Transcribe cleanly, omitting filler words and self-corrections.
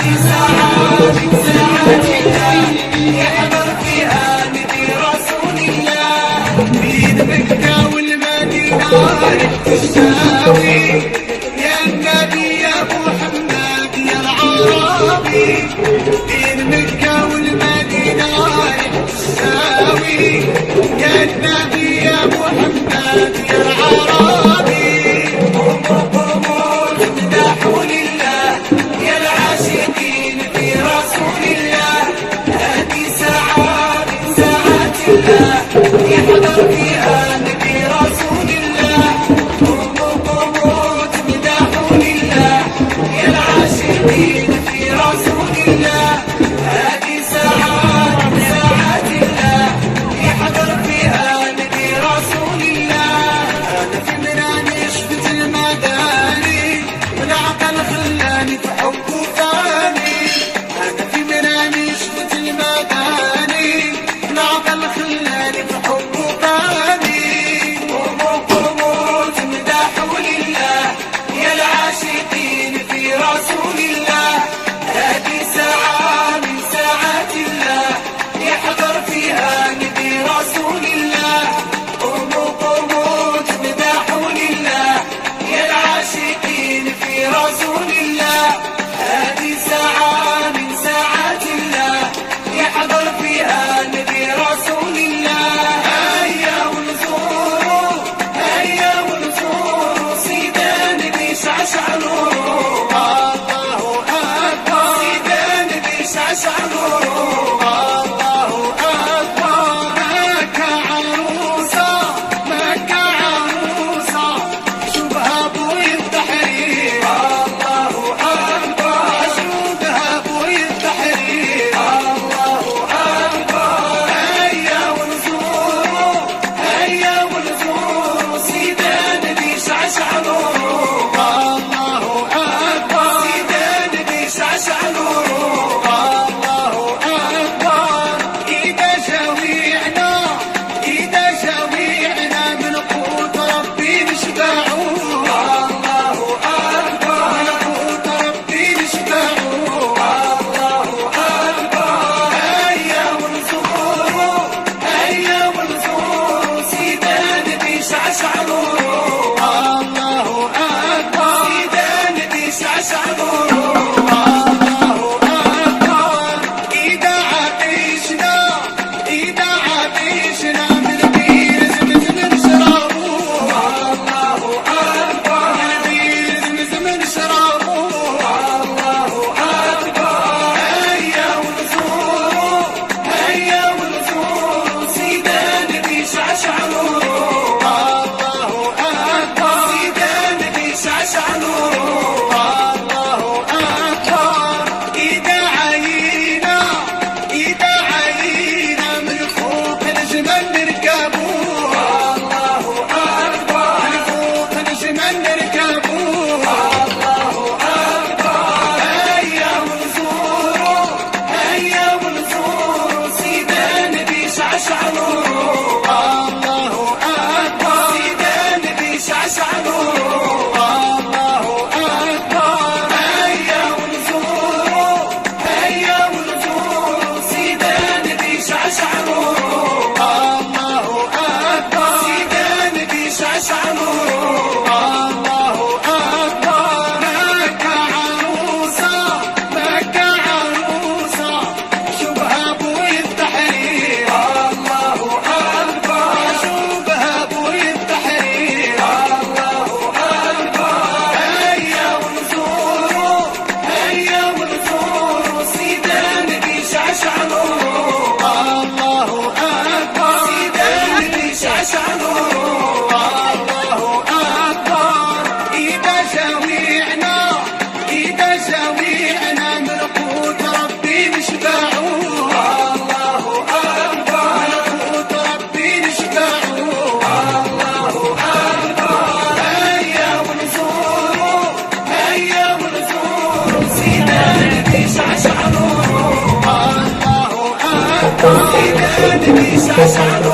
هذه ساعة من ساعات الله يحضر فيها نبي رسول الله. بين مكة والمدينة تشتاوي يا النبي يا محمد يا العربي. بين مكة والمدينة تشتاوي يا النبي يا محمد يا العربي. مدحوا لله يا العاشقين في رسول الله. هذه ساعة من ساعات الله يحضر فيها نبي رسول الله. مدحوا لله يا العاشقين في رسول الله. هذه ساعة من ساعات الله يحضر فيها نبي رسول الله. أنا في منامي شفت المداني والعقل خلاني في حبه ثاني. أنا في منامي شفت المداني والعقل خلاني في حبه ثاني. قوموا مدحوا لله يا العاشقين في رسول الله. هذه ساعة من ساعات الله يحضر فيها نبي رسول الله. قوموا مدحوا لله يا العاشقين في رسول الله. هذه ساعة من ساعات الله يحضر فيها نبي رسول الله. هيا ونزوروا هيا ونزوروا سيدنا نبي شعشع نوره. الله أكبر سيدنا نبي شعشع نوره. الله أكبر مكة عروسة مكة عروسة شوفها بوي التحرير. الله أكبر شوفها بوي التحرير. الله أكبر هيا ونزوروا هيا ونزوروا سيدنا نبي شعشع نوره. الله أكبر سيدنا نبي شعشع نوره. الله أكبر إذا جويعنا إذا جويعنا من قوت ربي نشبعوا. الله أكبر من قوت ربي نشبعوا. الله أكبر هيا ونزوروا هيا ونزوروا سيدنا نبي شعشع نوره. الله أكبر سيدنا نبي شعشع نوره. الله أكبر إذا عطشنا إذا عطشنا من بير زمزم نشربوا. الله أكبر من بير زمزم نشربوا. الله أكبر هيا ونزوروا هيا ونزوروا سيدنا نبي شعشع نوره. الله أكبر سيدنا نبي شعشع نوره. الله أكبر إذا عيينا إذا عيينا من فوق الجمل نركبوا. الله أكبر من فوق الجمل نركبوا. الله أكبر هيا ونزوروا هيا ونزوروا سيدنا نبي شعشع نوره. الله أكبر سيدنا نبي شعشع نوره. الله أكبر هيا ونزوروا هيا ونزوروا سيدنا نبي شعشع نوره. الله أكبر سيدنا نبي شعشع نوره. الله أكبر مكة عروسة مكة عروسة شوفها بوي التحرير. الله أكبر شوفها بوي التحرير. الله أكبر هيا ونزوروا هيا ونزوروا سيدنا نبي شعشع نوره. الله أكبر سيدنا نبي شعشع نوره. الله أكبر إذا جويعنا إذا جويعنا من قوت ربي نشبعوا. الله أكبر من قوت ربي نشبعوا. الله أكبر هيا ونزوروا هيا ونزوروا سيدنا نبي شعشع نوره. الله أكبر سيدنا نبي شعشع نوره.